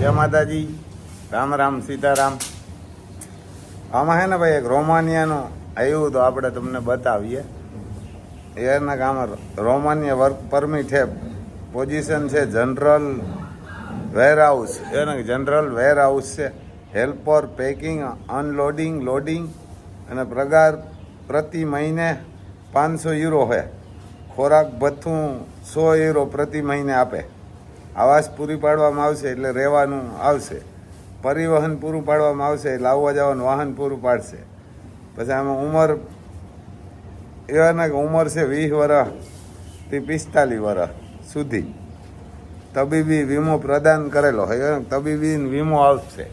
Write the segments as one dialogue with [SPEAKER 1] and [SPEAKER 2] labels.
[SPEAKER 1] જય માતાજી, રામ રામ, સીતારામ. આમાં હે ને ભાઈ એક રોમાનિયાનું આવ્યું તો આપણે તમને બતાવીએ. એના આમાં રોમાનિયા વર્ક પરમિટ છે, પોઝિશન છે જનરલ વેરહાઉસ. એને જનરલ વેરહાઉસ છે, હેલ્પર, પેકિંગ, અનલોડિંગ, લોડિંગ અને પગાર પ્રતિ મહિને 500 યુરો છે. ખોરાક ભથ્થું 100 યુરો પ્રતિ મહિને આપે. આવાસ પૂરી પાડવામાં આવશે એટલે રહેવાનું આવશે. પરિવહન પૂરું પાડવામાં આવશે એટલે આવવા જવાનું વાહન પૂરું પાડશે. પછી આમાં ઉંમર એવાના કે ઉંમર છે 20 વર્ષથી 45 વર્ષ સુધી. તબીબી વીમો પ્રદાન કરેલો હોય, તબીબી વીમો આવશે.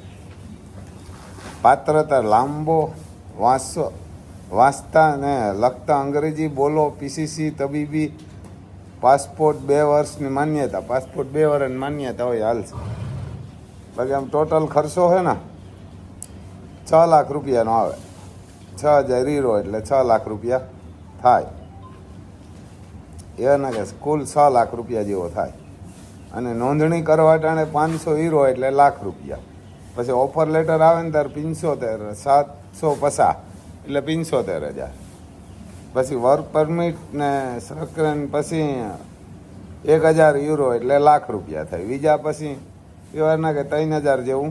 [SPEAKER 1] પાત્રતા લાંબો વાંચતા અને લખતા અંગ્રેજી બોલો. પીસીસી તબીબી પાસપોર્ટ 2 વર્ષની માન્યતા. પાસપોર્ટ 2 વર્ષની માન્યતા હોય હાલશે. બાકી આમ ટોટલ ખર્ચો છે ને 6 લાખ રૂપિયાનો આવે. 6000 યુરો એટલે 6 લાખ રૂપિયા થાય. એના કે કુલ 6 લાખ રૂપિયા જેવો થાય. અને નોંધણી કરવા ટાણે 500 યુરો એટલે લાખ રૂપિયા. પછી ઓફર લેટર આવે ને ત્યારે 75 750 એટલે 75,000. પછી વર્ક પરમિટ ને સક્રન પછી 1000 યુરો એટલે લાખ રૂપિયા થાય. બીજા પછી એવાના કે 3000 જેવું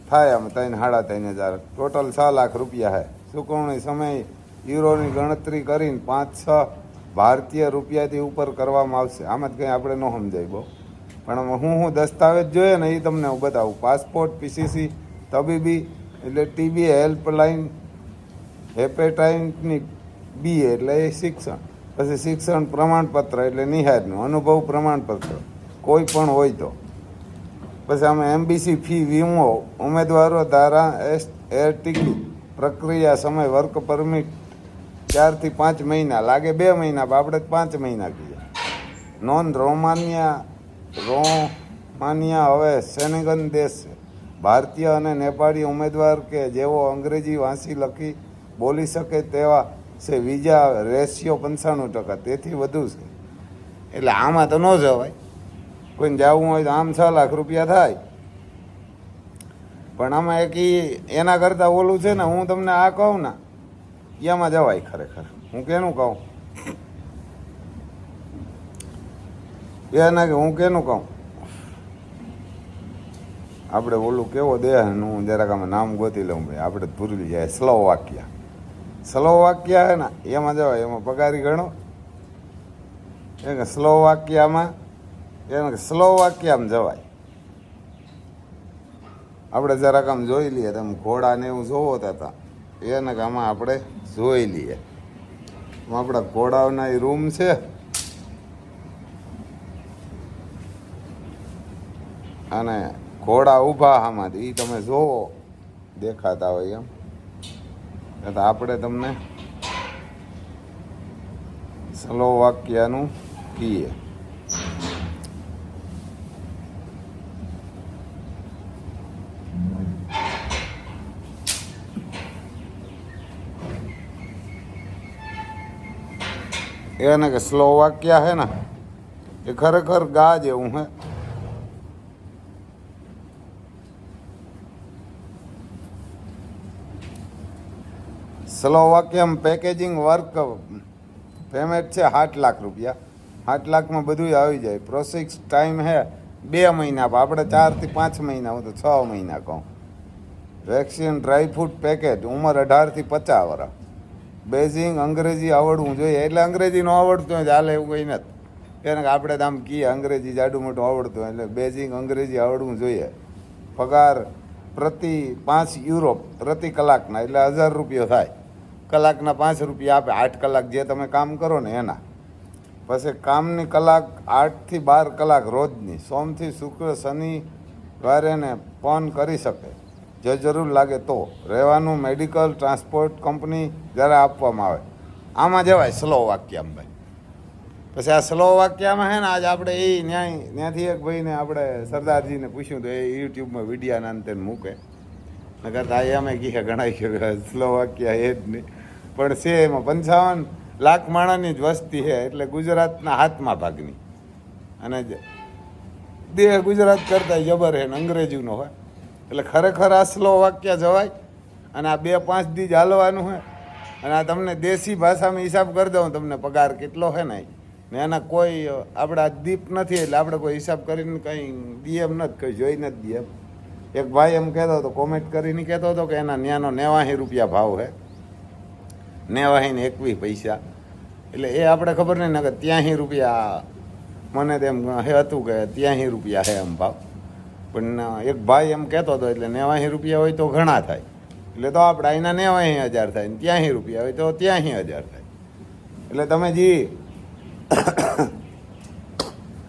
[SPEAKER 1] થાય. આમ 3,500 ટોટલ 6 લાખ રૂપિયા છે. ચૂકવણી સમય યુરોની ગણતરી કરીને 5-6 ભારતીય રૂપિયાથી ઉપર કરવામાં આવશે. આમાં જ કંઈ આપણે ન સમજાય બહુ, પણ હું દસ્તાવેજ જોઈએ ને એ તમને હું બતાવું. પાસપોર્ટ, પીસીસી તબીબી એટલે ટીબી હેલ્પલાઇન, હેપેટાઇટની બી એટલે એ શિક્ષણ. પછી શિક્ષણ પ્રમાણપત્ર એટલે નિહાળનું અનુભવ પ્રમાણપત્ર કોઈ પણ હોય તો. પછી આમાં એમબીસી ફી, વીમો, ઉમેદવારો ધારા, એર ટિકિટ, પ્રક્રિયા સમય, વર્ક પરમિટ 4 થી 5 મહિના લાગે. 2 મહિના આપણે 5 મહિના કહીએ. નોંધ રોમાનિયા હવે શેન્ગન દેશ છે. ભારતીય અને નેપાળી ઉમેદવાર કે જેઓ અંગ્રેજી વાંચી લખી બોલી શકે તેવા છે. વિઝા રેશિયો 95%, તેથી વધુ છે. એટલે આમાં તો ન જવાય. કોઈને જવું હોય તો આમ 6 લાખ રૂપિયા થાય. પણ આમાં એક એના કરતાં ઓલું છે ને, હું તમને આ કહું ને એમાં જવાય ખરેખર. હું કેનું કહું એના કે હું કેનું કહું આપણે ઓલું કેવો દેહ, હું જરાક આમાં નામ ગોતી લઉં ભાઈ, આપણે ભૂલી જાય. સ્લોવાકિયા હે ને એમાં જવાય. એમાં પગારી ગણો એ સ્લોવાકિયામાં જવાય. આપણે જરાક આમ જોઈ લઈએ. તમે ઘોડાને એવું જોવો હતા એને કે આમાં આપણે જોઈ લઈએ. આપણા ઘોડાઓના એ રૂમ છે. અને ઘોડા ઊભા આમાંથી એ તમે જોવો દેખાતા હોય એમ. તો આપણે તમને સ્લોવાકિયાનું કહીએ. એને કે સ્લોવાકિયા હે ને એ ખરેખર ગા જેવું હે. સ્લોવાકિયામાં પેકેજિંગ વર્ક પેમેન્ટ છે 8 લાખ રૂપિયા. 8 લાખમાં બધું આવી જાય. પ્રોસેસ ટાઈમ હે 2 મહિના. આપણે 4 થી 5 મહિના, હું તો 6 મહિના કહું. વેક્સિન, ડ્રાયફ્રૂટ પેકેજ, ઉંમર 18 થી 50 વર્ષ. બેઝિંગ અંગ્રેજી આવડવું જોઈએ. એટલે અંગ્રેજી ન આવડતું હોય ચાલે એવું કંઈ નથી. કારણ કે આપણે તો આમ કહીએ અંગ્રેજી જાડું મોટું આવડતું હોય. એટલે બેઝિંગ અંગ્રેજી આવડવું જોઈએ. પગાર પ્રતિ 5 યુરો પ્રતિ કલાકના એટલે 1000 રૂપિયા થાય. કલાકના 5 રૂપિયા આપે. 8 કલાક જે તમે કામ કરો ને એના. પછી કામની કલાક 8 થી 12 કલાક રોજની. સોમથી શુક્ર શનિવારે ને ફોન કરી શકે જો જરૂર લાગે તો. રહેવાનું મેડિકલ, ટ્રાન્સપોર્ટ કંપની જ્યારે આપવામાં આવે. આમાં જવાય સ્લોવાકિયામાં ભાઈ. પછી આ સ્લોવાકિયામાં હે ને આજ આપણે ત્યાંથી એક ભાઈને આપણે સરદારજીને પૂછ્યું તો એ યુટ્યુબમાં વિડીયાના અંતે મૂકે. નકર આ અમે કીએ ઘણા સ્લોવાકિયા એ જ નહીં. પણ છે એમાં 55 લાખ માણસની જ વસ્તી છે. એટલે ગુજરાતના હાથમાં ભાગની. અને દેહ ગુજરાત કરતા જબર હે ને અંગ્રેજીનો હોય. એટલે ખરેખર આ સ્લો વાક્ય જવાય અને આ 2-5 દી જ હાલવાનું હોય. અને આ તમને દેશી ભાષામાં હિસાબ કરી દઉં તમને પગાર કેટલો છે ને એના કોઈ આપણા દીપ નથી એટલે આપણે કોઈ હિસાબ કરીને કંઈ દીએમ નથી, કંઈ જોઈ નથી દીએમ. એક ભાઈ એમ કહેતો હતો, કોમેન્ટ કરીને કહેતો હતો કે એના ન્યાનો 89 રૂપિયા ભાવ છે, 89 ને 21 પૈસા. એટલે એ આપણે ખબર નહીં ને કે 83 રૂપિયા, મને તેમ હતું કે 83 રૂપિયા છે એમ ભાવ. પણ એક ભાઈ એમ કહેતો હતો એટલે 89 રૂપિયા હોય તો ઘણા થાય, એટલે તો આપણે અહીંના 89,000 થાય ને 83 રૂપિયા હોય તો 83,000 થાય. એટલે તમે જે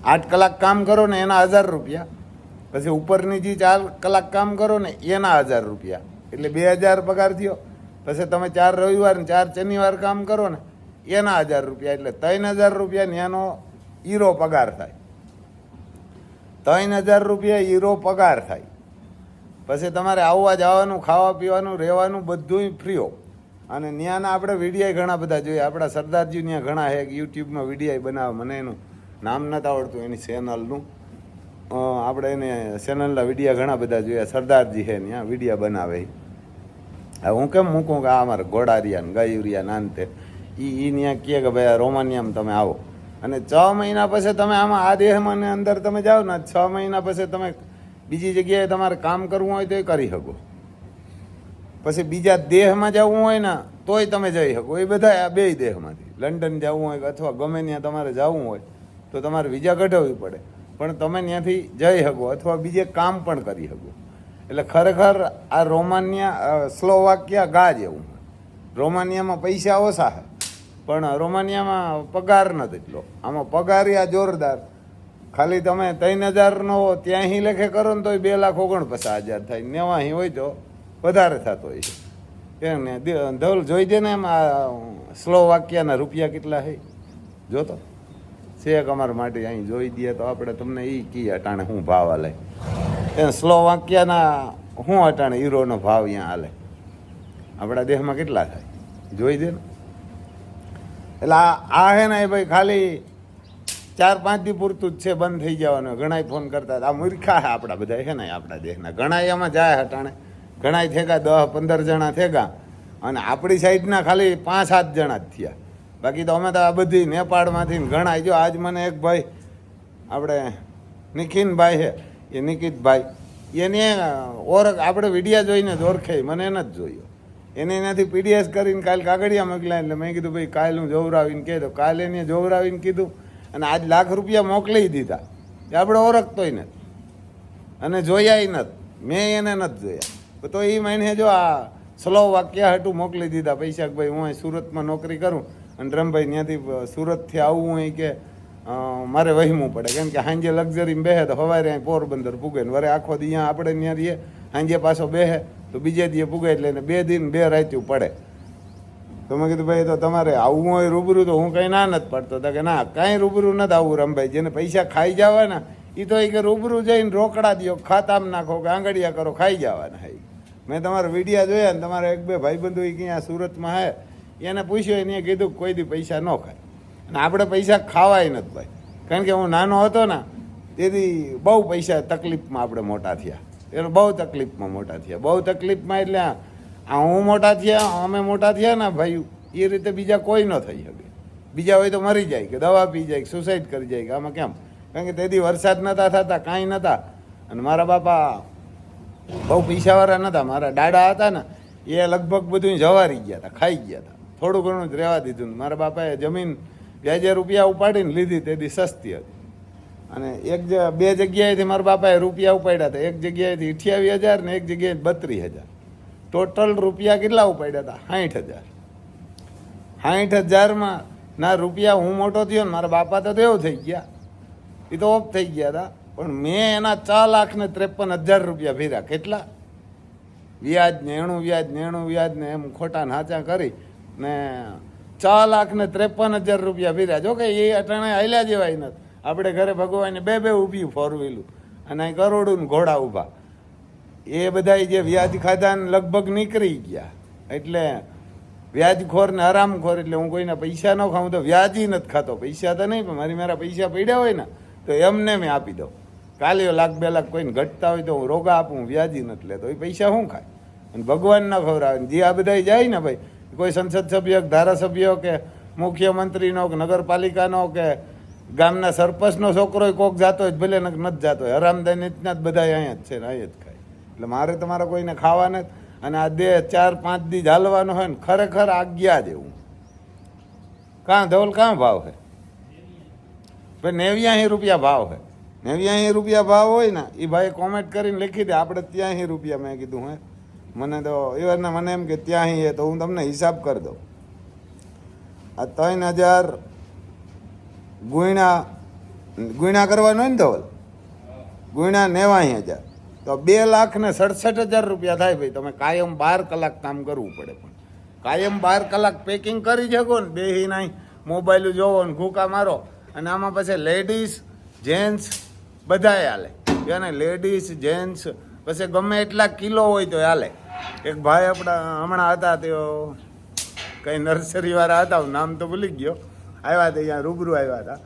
[SPEAKER 1] 8 કલાક કામ કરો ને એના 1000 રૂપિયા, પછી ઉપરની જે 4 કલાક કામ કરો ને એના 1000 રૂપિયા, એટલે 2000 પગાર થયો. પછી તમે 4 રવિવાર ને 4 શનિવાર કામ કરો ને એના 1000 રૂપિયા, એટલે 3000 રૂપિયા એનો હીરો પગાર થાય. 3000 રૂપિયા હીરો પગાર થાય. પછી તમારે આવવા જવાનું, ખાવા પીવાનું, રહેવાનું બધું ફ્રીઓ. અને ત્યાંના આપણે વિડીયો ઘણા બધા જોઈએ. આપણા સરદારજી ત્યાં ઘણા છે, યુટ્યુબમાં વિડીયો બનાવે. મને એનું નામ નથી આવડતું એની ચેનલનું. આપણે એને ચેનલના વિડીયો ઘણા બધા જોયા. સરદારજી છે ત્યાં વિડીયો બનાવે. હવે હું કેમ મૂકું કે આ અમારે ઘોડારિયા ને ગાયુરિયા નાનતે એ ત્યાં કહે કે ભાઈ આ રોમાનિયામાં તમે આવો. અને 6 મહિના પછી તમે આમાં આ દેહમાં અંદર તમે જાઓ ને, 6 મહિના પછી તમે બીજી જગ્યાએ તમારે કામ કરવું હોય તો એ કરી શકો. પછી બીજા દેહમાં જવું હોય ને તોય તમે જઈ શકો. એ બધા આ 2 દેહમાંથી લંડન જવું હોય અથવા ગમે ત્યાં તમારે જવું હોય તો તમારે વિઝા કઢાવવી પડે, પણ તમે ત્યાંથી જઈ શકો અથવા બીજે કામ પણ કરી શકો. એટલે ખરેખર આ રોમાનિયા સ્લોવાકિયા ગા જેવું. રોમાનિયામાં પૈસા ઓછા છે પણ રોમાનિયામાં પગાર નથી એટલો. આમાં પગાર આ જોરદાર. ખાલી તમે 3000નો ત્યાંથી લેખે કરો ને તોય 2,49,000 થાય. 90 હોય તો વધારે થતો હોય છે. કેમ ને ધવલ જોઈ દે ને એમ આ સ્લોવાકિયાના રૂપિયા કેટલા છે જોતો છે. અમારા માટે અહીં જોઈ દઈએ તો આપણે તમને એ કહીએ અટાણે શું ભાવ હાલે. એ સ્લોવાકિયાના શું અટાણે હીરોનો ભાવ અહીંયા હાલે આપણા દેશમાં કેટલા થાય જોઈ દે ને. એટલે આ હે ને એ ભાઈ ખાલી 4-5 દી પૂરતું જ છે, બંધ થઈ જવાનું. ઘણા ફોન કરતા આ મૂર્ખા છે આપણા બધા છે ને આપણા દેશના. ઘણા એમાં જાય હટાણે, ઘણા થેગા 10-15 જણા થેગા અને આપણી સાઈડના ખાલી 5-7 જણા જ થયા. બાકી તો અમે તો આ બધી નેપાળમાંથી ઘણા. જો આજ મને એક ભાઈ આપણે નિખિનભાઈ છે, એ નિકિતભાઈ, એને ઓળખ આપણે વિડીયા જોઈને જ ઓળખે. મને એને જ જોયો. એને એનાથી પીડીએસ કરીને કાલે કાગળિયા મોકલ્યા. એટલે મેં કીધું ભાઈ કાલે હું જોવરાવીને કહે તો કાલે એને જોવરાવીને કીધું અને આજ લાખ રૂપિયા મોકલી દીધા. એ આપણે ઓળખતોય નથી અને જોયાય નથી. મેં એને નથી જોયા તો એ મહિને જો આ સ્લો વાક્ય હાટું મોકલી દીધા પૈસા કે ભાઈ હું અહીં સુરતમાં નોકરી કરું અને રમભાઈ ત્યાંથી સુરતથી આવવું હોય કે મારે વહીમું પડે. કેમ કે સાંજે લક્ઝરીમાં બેહે તો સવારે અહીં પોરબંદર પૂગે ને વરે આખો દી અહીંયા આપણે ત્યાં રહીએ. સાંજે પાછો બેહે તો બીજે દીએ પૂગે એટલે એને 2 દિન 2 રાત્યું પડે. તો મેં કીધું ભાઈ તો તમારે આવવું હોય રૂબરૂ તો હું કંઈ ના નથી પાડતો. તો કે ના કાંઈ રૂબરૂ નથી આવવું રમભાઈ. જેને પૈસા ખાઈ જવાના એ તો એ કે રૂબરૂ જઈને રોકડા દો, ખાતામાં નાખો કે આંગળીયા કરો, ખાઈ જવાના. હા મેં તમારા વિડીયા જોયા ને તમારા 1-2 ભાઈબંધુ એ ક્યાં સુરતમાં હે એને પૂછ્યું, એને કીધું કોઈ દી પૈસા ન ખાય. અને આપણે પૈસા ખાવાય નથી ભાઈ. કારણ કે હું નાનો હતો ને તેથી બહુ પૈસા તકલીફમાં આપણે મોટા થયા. એટલે બહુ તકલીફમાં મોટા થયા. બહુ તકલીફમાં એટલે આ હું મોટા થયા, અમે મોટા થયા ને ભાઈ એ રીતે બીજા કોઈ ન થઈ શકે. બીજા હોય તો મરી જાય કે દવા પી જાય કે સુસાઇડ કરી જાય કે આમાં કેમ. કારણ કે તેથી વરસાદ નહોતા થતા, કાંઈ નહોતા. અને મારા બાપા બહુ પૈસાવાળા નહોતા. મારા દાડા હતા ને એ લગભગ બધું જવારી ગયા હતા, ખાઈ ગયા હતા. થોડું ઘણું જ રહેવા દીધું. મારા બાપાએ જમીન વ્યાજે રૂપિયા ઉપાડીને લીધી તેથી સસ્તી હતી. અને 2 જગ્યાએથી મારા બાપાએ રૂપિયા ઉપાડ્યા હતા. એક જગ્યાએથી 28,000 ને એક જગ્યાએ 32,000. ટોટલ રૂપિયા કેટલા ઉપાડ્યા હતા? 60,000. 60,000માં ના રૂપિયા હું મોટો થયો ને મારા બાપા તો એવું થઈ ગયા, એ તો ઓફ થઈ ગયા હતા. પણ મેં એના 4,53,000 રૂપિયા ભર્યા. કેટલા? વ્યાજ ને એનું વ્યાજ ને એમ ખોટા નાચા કરી ને 4,53,000 રૂપિયા ભર્યા. જો કે એ અટાણે હાલ્યા જેવાય નથી. આપણે ઘરે ભગવાને 2 ઊભી 4 વ્હીલું અને અહીં કરોડું ને ઘોડા ઊભા. એ બધા જે વ્યાજ ખાધા ને લગભગ નીકળી ગયા. એટલે વ્યાજખોર ને હરામખોર. એટલે હું કોઈના પૈસા ન ખાઉં તો વ્યાજી નથી ખાતો. પૈસા તો નહીં પણ મારા પૈસા પડ્યા હોય ને તો એમને મેં આપી દઉં. કાલે 1 લાખ 2 લાખ કોઈને ઘટતા હોય તો હું રોગા આપું, વ્યાજી નથી લેતો. એ પૈસા શું ખાય? અને ભગવાન ના ખવડાવે. જે આ બધા જાય ને ભાઈ, કોઈ સંસદ સભ્ય, ધારાસભ્યો કે મુખ્યમંત્રીનો કે નગરપાલિકાનો કે ગામના સરપંચનો છોકરો કોક જાતો હોય ભલે નથી જાતો હોય, હરામદાઈ નીતના જ બધા અહીંયા જ છે ને અહીંયા જ ખાય. એટલે મારે તમારે કોઈને ખાવા નથી. અને આ 4-5 દી હાલવાનું હોય ને ખરેખર આજ્ઞા જેવું. કાં ધવલ કાં ભાવ છે? ભાઈ 89 રૂપિયા ભાવ છે. 89 રૂપિયા ભાવ હોય ને એ ભાઈ કોમેન્ટ કરીને લખી દે આપણે 83 રૂપિયા. મેં કીધું હે મને તો એવાના મને એમ કે 83 હે તો હું તમને હિસાબ કરી દઉં. આ 3000 ગુણ્યા કરવાનો હોય ને ધવલ, ગુણ્યા 89,000 તો 2,67,000 રૂપિયા થાય. ભાઈ તમે કાયમ 12 કલાક કામ કરવું પડે, પણ કાયમ 12 કલાક પેકિંગ કરી શકો ને, બેહીને મોબાઈલ જોવો ને ઘૂકા મારો. અને આમાં પછી લેડીઝ જેન્ટ્સ બધાય હાલે. એને લેડીઝ જેન્ટ્સ પછી ગમે એટલા કિલો હોય તો હાલે. એક ભાઈ આપણા હમણાં હતા, તેઓ કંઈ નર્સરીવાળા હતા, નામ તો ભૂલી ગયો, આવ્યા હતા અહીંયા રૂબરૂ આવ્યા હતા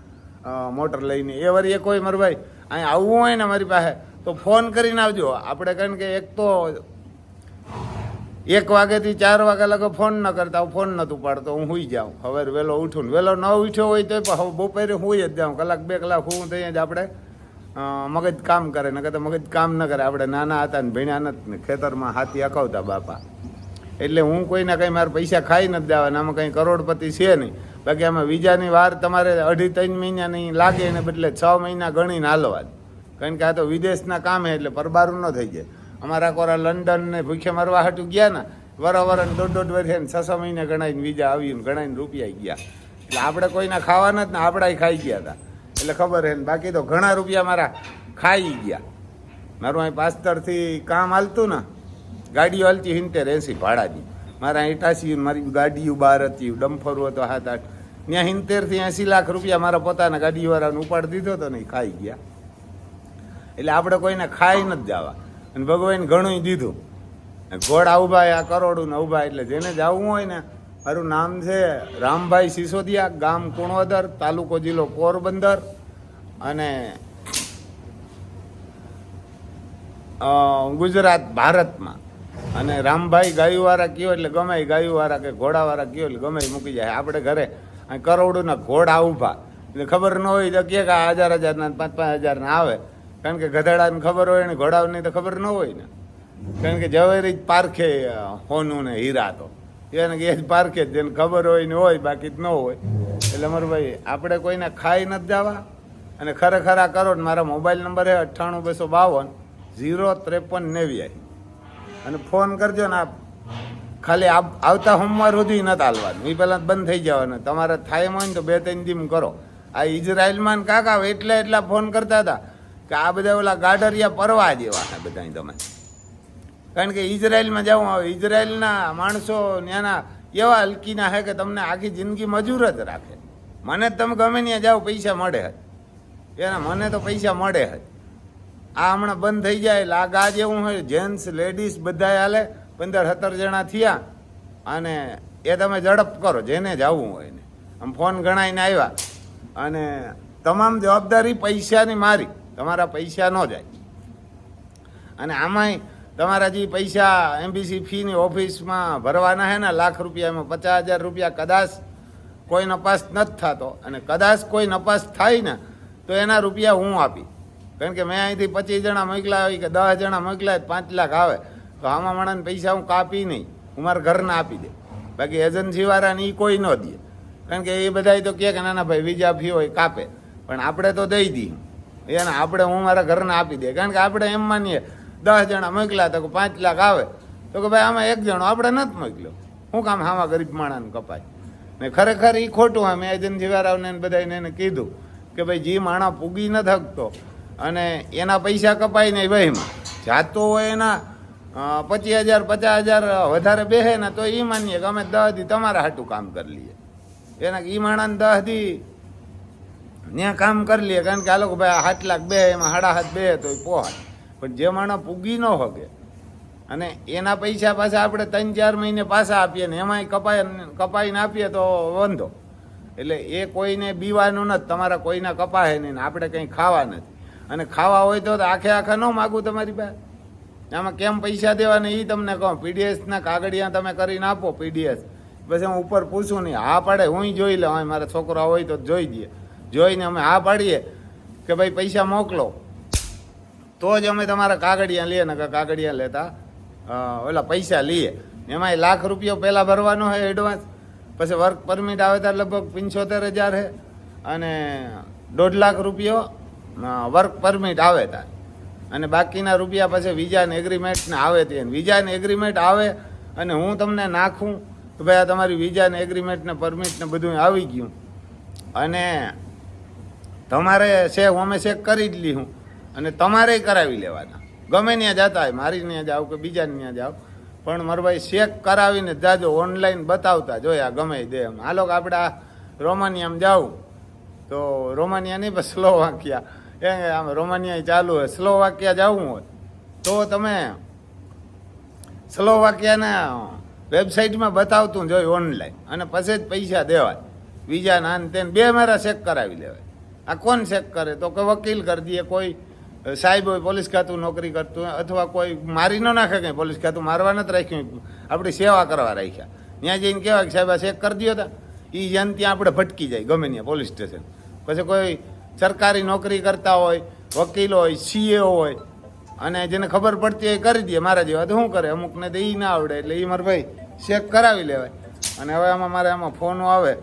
[SPEAKER 1] મોટર લઈને. એ વળી કોઈ મારું ભાઈ અહીં આવવું હોય ને મારી પાસે તો ફોન કરીને આવજો. આપણે કારણ કે એક તો 1 વાગ્યાથી 4 વાગ્યા લગો ફોન ન કરતા, ફોન નહોતું પાડતો, હું સૂઈ જાઉં. હવે વહેલો ઉઠું ને વહેલો ન ઉઠ્યો હોય તો હવે બપોરે સૂઈ જ જાઉં, 1-2 કલાક હું તો અહીંયા જ આપણે મગજ કામ કરે. ન કહેતા મગજ કામ ન કરે. આપણે નાના હતા ને ભણ્યા નથી ને ખેતરમાં હાથી અકાવતા બાપા. એટલે હું કોઈને કંઈ મારે પૈસા ખાઈ નથી દેવાના. આમાં કંઈ કરોડપતિ છે નહીં. બાકી આમાં વિઝાની વાર તમારે 2.5-3 મહિનાની લાગે, એને બદલે 6 મહિના ગણીને હાલવા. કારણ કે આ તો વિદેશના કામ હે એટલે પરબારું ન થઈ જાય. અમારા કોરા લંડન ને ભૂખે મારવા હાટું ગયા ને, વરને 1.5 વર્ષે 6 મહિને ગણાઈને વિઝા આવ્યું, ગણાઈને રૂપિયા ગયા. એટલે આપણે કોઈના ખાવાના જ ને આપણા ખાઈ ગયા હતા એટલે ખબર હે ને. બાકી તો ઘણા રૂપિયા મારા ખાઈ ગયા. મારું અહીં પાસ્તરથી કામ હાલતું ને, ગાડીઓ હાલતી 70-80 ભાડાની. મારા 88 મારી ગાડીઓ 12 હતી, ડમ્ફરો હતો 7-8. ત્યાં 70 થી 80 લાખ રૂપિયા મારા પોતાના ગાડીવાળાને ઉપાડ દીધો હતો ને એ ખાઈ ગયા. એટલે આપણે કોઈને ખાઈ નથી જવા. અને ભગવાન ઘણું દીધું. ઘોડા ઊભા, આ કરોડું ને ઊભા. એટલે જેને જવું હોય ને, મારું નામ છે રામભાઈ સિસોદિયા, ગામ કુણોદર, તાલુકો જિલ્લો પોરબંદર, અને ગુજરાત ભારતમાં. અને રામભાઈ ગાયુવાળા કયો એટલે ગમે ગાયુવાળા કે ઘોડાવાળા કયો એટલે ગમે મૂકી જાય. આપણે ઘરે કરોડોના ઘોડા ઊભા એટલે ખબર ન હોય તો કે 1000-1000 5-5 હજારના આવે. કારણ કે ગધેડાને ખબર હોય ને ઘોડાઓની તો ખબર ન હોય ને. કારણ કે ઝવેરી જ પારખે હોનું ને હીરા, તો એને કે જ પારખે જેને ખબર હોય ને હોય, બાકી જ ન હોય. એટલે અમારું ભાઈ આપણે કોઈને ખાઈ નથી જવા. અને ખરેખર આ કરોડ. મારા મોબાઈલ નંબર છે 98-252-053-89. અને ફોન કરજો ને. ખાલી આવતા સોમવાર સુધી નથી હાલવાનું, એ પહેલાં બંધ થઈ જવાનું. તમારે થાય એમ હોય ને તો 2-3 દી કરો. આ ઇઝરાયલમાં કાકા એટલા ફોન કરતા હતા કે આ બધા ઓલા ગાડરિયા પરવા જેવા છે બધા તમે. કારણ કે ઇઝરાયલમાં જવું આવે, ઇઝરાયલના માણસો ત્યાંના એવા હલકીના છે કે તમને આખી જિંદગી મજૂર જ રાખે. મને જ તમે ગમે ત્યાં જાઓ પૈસા મળે જ એના, મને તો પૈસા મળે જ. આ હમણાં બંધ થઈ જાય એટલે આ ગા જેવું હોય, જેન્ટ્સ લેડીઝ બધા હાલે. 15-17 જણા થયા અને એ તમે ઝડપ કરો જેને જવું હોય ને. આમ ફોન ગણાઈને આવ્યા અને તમામ જવાબદારી પૈસાની મારી. તમારા પૈસા ન જાય. અને આમાંય તમારા જે પૈસા એમબીસી ફીની ઓફિસમાં ભરવાના છે ને, લાખ રૂપિયા, એમાં 50,000 રૂપિયા કદાચ કોઈ નપાસ નથી થતો. અને કદાચ કોઈ નપાસ થાય ને તો એના રૂપિયા હું આપી. કારણ કે મેં અહીંથી 25 જણા મોકલા હોય કે 10 જણા મોકલાય 5 લાખ આવે તો આમાં માણસને પૈસા હું કાપી નહીં, હું મારા ઘરના આપી દે. બાકી એજન્સીવાળાને એ કોઈ ન દે. કારણ કે એ બધા તો કહે કે નાના ભાઈ વિઝા ફી હોય કાપે, પણ આપણે તો દઈ દઈએ એને. આપણે હું મારા ઘરના આપી દે. કારણ કે આપણે એમ માનીએ 10 જણા મોકલા તો 5 લાખ આવે તો કે ભાઈ આમાં 1 જણો આપણે નથી મોકલ્યો, શું કામ આમાં ગરીબ માણસને કપાય ને. ખરેખર એ ખોટું. અમે એજન્સીવાળાઓને બધાને એને કીધું કે ભાઈ જે માણસ પૂગી ન થકતો અને એના પૈસા કપાય નહીં વહીમાં જાતો હોય એના 25,000 50,000 વધારે બેસે ને તો એ માનીએ કે અમે 10 દી તમારા હાટું કામ કરી લઈએ. એના એ માણસને 10 દી ત્યાં કામ કરી લઈએ. કારણ કે આ લોકો ભાઈ 7 લાખ બે એમાં 7.5 બે તો પોહાય. પણ જે માણસ પૂગી ન હોગે અને એના પૈસા પાછા આપણે 3-4 મહિને પાછા આપીએ ને એમાંય કપાઈને આપીએ તો વાંધો. એટલે એ કોઈને બીવાનું નથી. તમારા કોઈના કપાય નહીં ને આપણે કંઈ ખાવા નથી. અને ખાવા હોય તો આખે આખા ન માગું તમારી પાસે. આમાં કેમ પૈસા દેવાના એ તમને કહું. પીડીએસના કાગળિયા તમે કરીને આપો પીડીએસ, પછી હું ઉપર પૂછું નહીં. હા પાડે હું જોઈ લઉં, હવે મારા છોકરા હોય તો જોઈ દઈએ. જોઈને અમે હા પાડીએ કે ભાઈ પૈસા મોકલો તો જ અમે તમારા કાગળિયા લઈએ ને કાગળિયા લેતા ઓલા પૈસા લઈએ. એમાં ₹1,00,000 પહેલાં ભરવાનો હોય એડવાન્સ, પછી વર્ક પરમિટ આવે ત્યારે લગભગ 75,000 છે અને ₹1,50,000 વર્ક પરમિટ આવે ત્યારે, અને બાકીના રૂપિયા પછી વિઝાને એગ્રીમેન્ટને આવે તે. વિઝાને એગ્રીમેન્ટ આવે અને હું તમને નાખું કે ભાઈ આ તમારી વિઝાને એગ્રીમેન્ટને પરમિટને બધું આવી ગયું, અને તમારે છે અમે ચેક કરી જ લીધું અને તમારે કરાવી લેવાના. ગમે ત્યાં જતા હોય, મારી ત્યાં જાઓ કે બીજાને ત્યાં જાઓ, પણ મારો ભાઈ ચેક કરાવીને જાજો. ઓનલાઈન બતાવતા જોયા ગમે દે એમ. હાલો કે આપણે આ રોમાનિયામાં જાવું તો રોમાનિયા નહીં પણ સ્લોવાકિયા, આમ રોમાનિયા ચાલુ હોય, સ્લોવાકિયા જવું હોય તો તમે સ્લોવાકિયાના વેબસાઇટમાં બતાવતું જોઈ ઓનલાઈન, અને પછી જ પૈસા દેવાય. વિઝા ના તેને 2 મારા ચેક કરાવી લેવાય. આ કોણ ચેક કરે તો કે વકીલ કરી દે, કોઈ સાહેબ હોય પોલીસ ખાતું નોકરી કરતું હોય, અથવા કોઈ મારી ન નાખે કંઈ પોલીસ ખાતું મારવા નથી રાખ્યું, આપણી સેવા કરવા રાખ્યા. ત્યાં જઈને કહેવાય કે સાહેબ આ ચેક કરી દો તા, એ જ્યાં ત્યાં આપણે ભટકી જાય ગમે ત્યાં પોલીસ સ્ટેશન. પછી કોઈ સરકારી નોકરી કરતા હોય, વકીલ હોય, સીએ હોય, અને જેને ખબર પડતી હોય કરી દે. મારા જેવા તો શું કરે, અમુકને તો એ ના આવડે, એટલે એ મારા ભાઈ ચેક કરાવી લેવાય. અને હવે મારે આમાં ફોનો આવે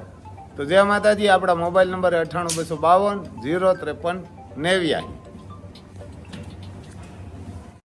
[SPEAKER 1] તો જય માતાજી. આપણા મોબાઈલ નંબર 98 252 053 89.